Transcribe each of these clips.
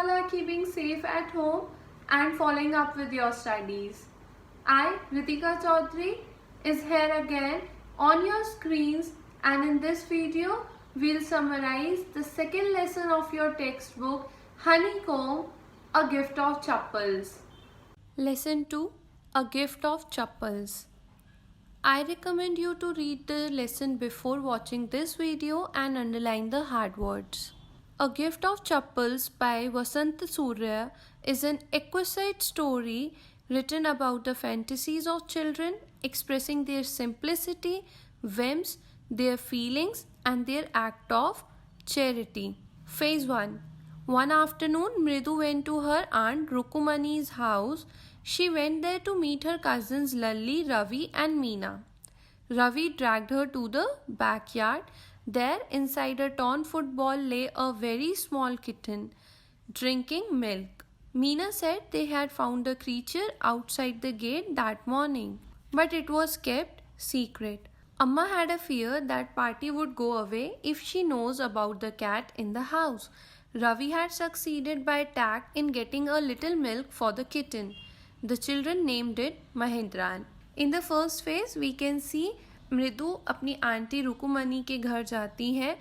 all are keeping safe at home and following up with your studies. I, Ritika Chaudhary, is here again on your screens, and in this video, we'll summarize the second lesson of your textbook, Honeycomb, A Gift of Chappals. Lesson 2, A Gift of Chappals. I recommend you to read the lesson before watching this video and underline the hard words. A Gift of Chappals by Vasant Surya is an exquisite story written about the fantasies of children, expressing their simplicity, whims, their feelings, and their act of charity. Phase 1. One afternoon, Mridu went to her aunt Rukumani's house. She went there to meet her cousins Lalli, Ravi, and Meena. Ravi dragged her to the backyard. There, inside a torn football, lay a very small kitten, drinking milk. Meena said they had found the creature outside the gate that morning, but it was kept secret. Amma had a fear that Party would go away if she knows about the cat in the house. Ravi had succeeded by tact in getting a little milk for the kitten. The children named it Mahindran. In the first phase, we can see मृदु अपनी aunty रुकुमनी के घर जाती है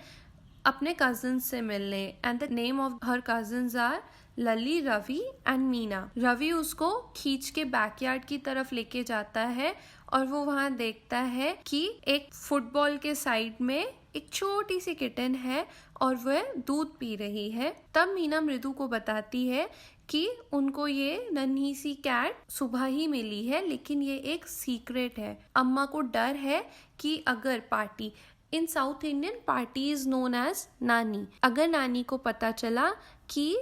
अपने cousins से मिलने and the name of her cousins are Lalli, Ravi and Meena. Ravi उसको खींच के बैकयार्ड की तरफ लेके जाता है और वो वहाँ देखता है कि एक फुटबॉल के साइड में एक छोटी सी किटन है और वह दूध पी रही है. तब मीना मृदु को बताती है कि उनको ये नन्ही सी कैट सुबह ही मिली है, लेकिन ये एक सीक्रेट है. अम्मा को डर है कि अगर party, in South Indian party is known as Nani, अगर नानी को पता चला कि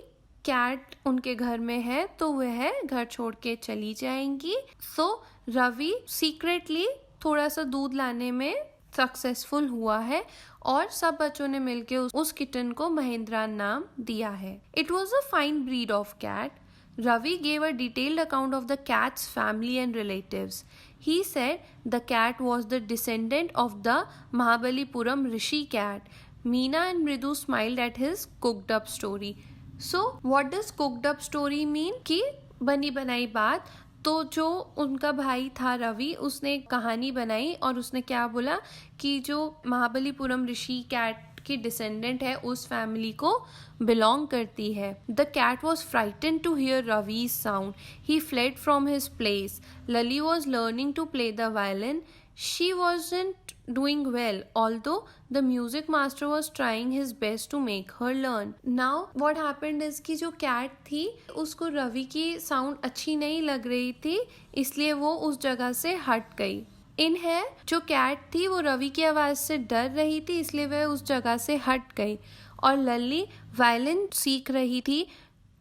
कैट उनके घर में है तो वह घर छोड़ के चली जाएंगी. सो रवि सीक्रेटली थोड़ा सा दूध लाने में सक्सेसफुल हुआ है और सब बच्चों ने मिलकर उस किटन को महेंद्रा नाम दिया है. It was a fine breed of cat. Ravi gave a detailed account of the cat's family and relatives. He said the cat was the descendant of the Mahabalipuram Rishi cat. Meena and Mridu smiled at his cooked up story. So, what does cooked up story mean? कि बनी बनाई बात. तो जो उनका भाई था रवि, उसने कहानी बनाई और उसने क्या बोला कि जो महाबलीपुरम ऋषि कैट की डिसेंडेंट है उस फैमिली को बिलोंग करती है. The cat was frighten to hear Ravi's sound. He fled from his place. Lalli was learning to play the violin. She wasn't doing well, although the music master was trying his best to make her learn. Now, what happened is कि जो cat थी उसको रवि की sound अच्छी नहीं लग रही थी, इसलिए वो उस जगह से हट गई. इन है जो कैट थी वो रवि की आवाज़ से डर रही थी, इसलिए वह उस जगह से हट गई. और लल्ली वायलिन सीख रही थी.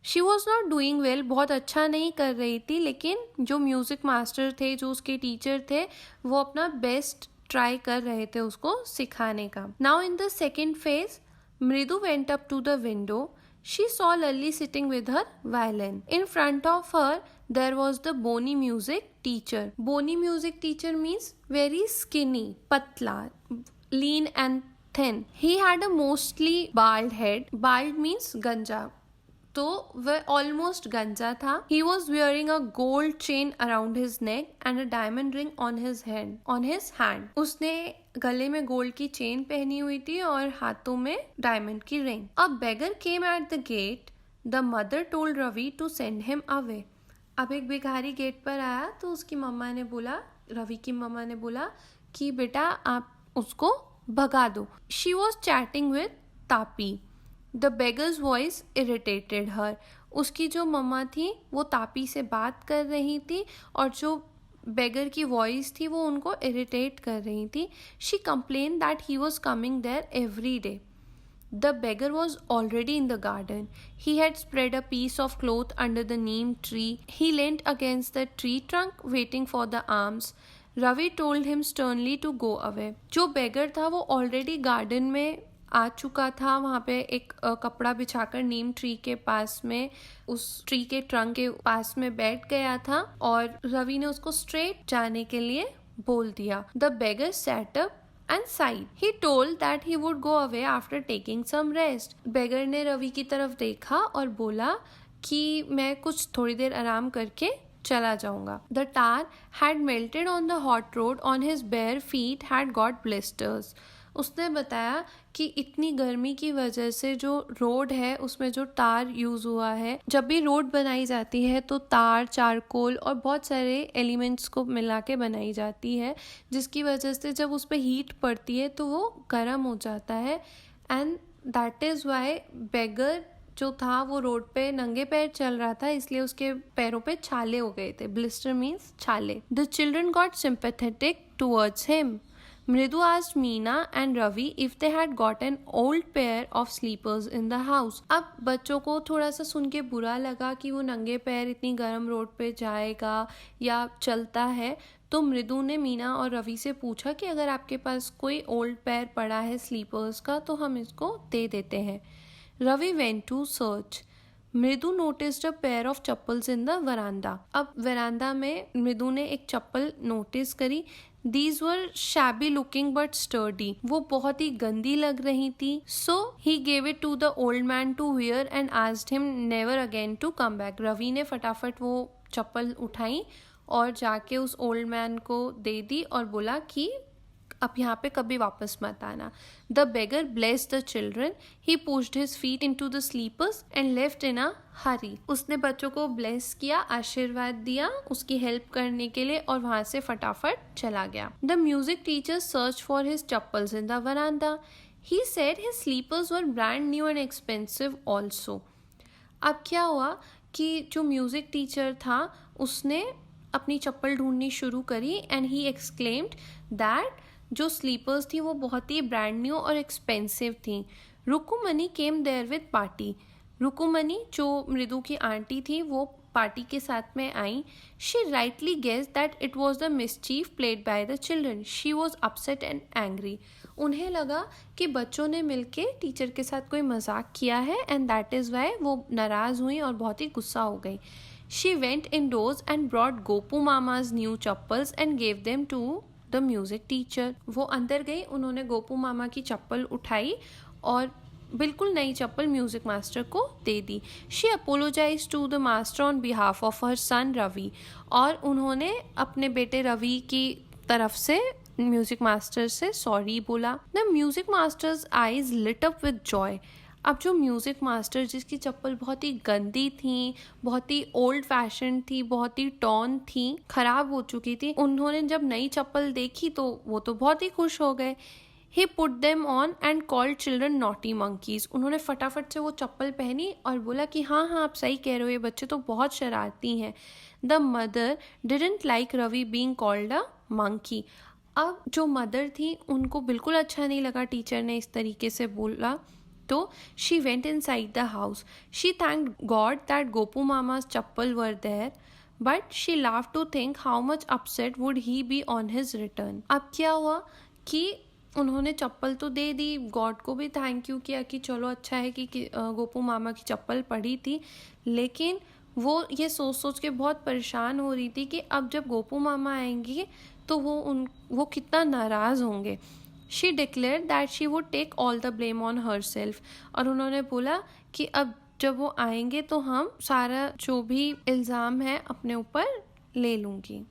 She was not doing well, बहुत अच्छा नहीं कर रही थी, लेकिन जो म्यूज़िक मास्टर थे, जो उसके टीचर थे, वो अपना बेस्ट ट्राई कर रहे थे उसको सिखाने का. Now in the second phase, Mridu went up to the window. She saw Lalli sitting with her violin. In front of her there was the bony music teacher. Bony music teacher means very skinny, patla, lean and thin. He had a mostly bald head. Bald means ganja. तो वह almost गंजा था. He was wearing a gold chain around his neck and a diamond ring on his hand. उसने गले में gold की chain पहनी हुई थी और हाथों में डायमंड की ring. A beggar came at the gate. The mother told Ravi to send him away. अब एक भिखारी गेट पर आया तो उसकी मम्मा ने बोला, रवि की मम्मा ने बोला कि बेटा आप उसको भगा दो. She was chatting with Tapi. The beggar's voice irritated her. उसकी जो मम्मा थी वो तापी से बात कर रही थी और जो बेगर की वॉइस थी वो उनको इरिटेट कर रही थी. She complain that he was coming there every day. The beggar was already in the garden. He had spread a piece of cloth under the neem tree. He leant against the tree trunk waiting for the arms. Ravi told him sternly to go away. जो beggar था वो already garden में आ चुका था. वहाँ पे एक कपड़ा बिछाकर नीम ट्री के पास में, उस ट्री के ट्रंक के पास में बैठ गया था और रवि ने उसको स्ट्रेट जाने के लिए बोल दिया. The beggar sat up and sighed. He told that he would go away after taking some rest. Beggar ने रवि की तरफ देखा और बोला कि मैं कुछ थोड़ी देर आराम करके चला जाऊंगा. The tar had melted on the hot road. On his bare feet had got blisters. उसने बताया कि इतनी गर्मी की वजह से जो रोड है उसमें जो तार यूज़ हुआ है, जब भी रोड बनाई जाती है तो तार, चारकोल और बहुत सारे एलिमेंट्स को मिला के बनाई जाती है, जिसकी वजह से जब उस पर हीट पड़ती है तो वो गर्म हो जाता है. एंड दैट इज़ वाई बेगर जो था वो रोड पे नंगे पैर चल रहा था, इसलिए उसके पैरों पे छाले हो गए थे. ब्लिस्टर मीन्स छाले. The children got sympathetic towards him. Mridu asked Meena and Ravi if they had got an old pair of sleepers in the house. अब बच्चों को थोड़ा सा सुन के बुरा लगा कि वो नंगे पैर इतनी गर्म रोड पे जाएगा या चलता है, तो मृदु ने मीना और रवि से पूछा कि अगर आपके पास कोई ओल्ड पैर पड़ा है स्लीपर्स का तो हम इसको दे देते हैं. Ravi went to search. मृदु noticed a pair of chappals in the वरांडा. अब वरांडा में मृदु ने एक चप्पल नोटिस करी. These were shabby looking but sturdy. वो बहुत ही गंदी लग रही थी. So he gave it to the old man to wear and asked him never again to come back. Ravi ने फटाफट वो चप्पल उठाई और जाके उस ओल्ड मैन को दे दी और बोला कि अब यहाँ पे कभी वापस मत आना. The beggar blessed the children. He pushed his feet into the slippers and left in a hurry. उसने बच्चों को ब्लेस किया, आशीर्वाद दिया उसकी हेल्प करने के लिए और वहां से फटाफट चला गया. The music teacher search for his chappals in the veranda. He said his slippers were brand new and expensive also. अब क्या हुआ कि जो म्यूजिक टीचर था उसने अपनी चप्पल ढूंढनी शुरू करी एंड ही एक्सक्लेम्ड दैट जो स्लीपर्स थी वो बहुत ही ब्रांड न्यू और एक्सपेंसिव थी. रुकुमनी केम देयर विद पार्टी. रुकुमनी जो मृदु की आंटी थी वो पार्टी के साथ में आई. She rightly guess that it was the mischief played by the children. She was upset and angry. उन्हें लगा कि बच्चों ने मिलके टीचर के साथ कोई मजाक किया है एंड दैट इज़ वाई वो नाराज़ हुई और बहुत ही गुस्सा हो गई. She went indoors and brought Gopu मामा's new chappals and gave them to the music teacher. वो अंदर गई, उन्होंने गोपू मामा की चप्पल उठाई और बिल्कुल नई चप्पल म्यूजिक मास्टर को दे दी. She apologise to the master on behalf of her son Ravi. और उन्होंने अपने बेटे रवि की तरफ से म्यूजिक मास्टर से सॉरी बोला. The music master's eyes lit up with joy. अब जो म्यूज़िक मास्टर जिसकी चप्पल बहुत ही गंदी थी, बहुत ही ओल्ड फैशन थी, बहुत ही टॉर्न थी, खराब हो चुकी थी, उन्होंने जब नई चप्पल देखी तो वो तो बहुत ही खुश हो गए. He put them on and called children naughty monkeys. उन्होंने फटाफट से वो चप्पल पहनी और बोला कि हाँ आप सही कह रहे हो, ये बच्चे तो बहुत शरारती हैं. The mother didn't like Ravi being called a monkey. अब जो मदर थी उनको बिल्कुल अच्छा नहीं लगा टीचर ने इस तरीके से बोला, तो she went inside the house. She thanked God that Gopu Mama's chappal were there, but she laughed to think how much upset would he be on his return. अब क्या हुआ कि उन्होंने चप्पल तो दे दी, गॉड को भी थैंक यू किया कि चलो अच्छा है कि गोपू मामा की चप्पल पड़ी थी, लेकिन वो ये सोच सोच के बहुत परेशान हो रही थी कि अब जब गोपू मामा आएंगे तो वो कितना नाराज़ होंगे. She declare that she would take all the blame on herself. और उन्होंने बोला कि अब जब वो आएंगे तो हम सारा जो भी इल्ज़ाम है अपने ऊपर ले लूँगी.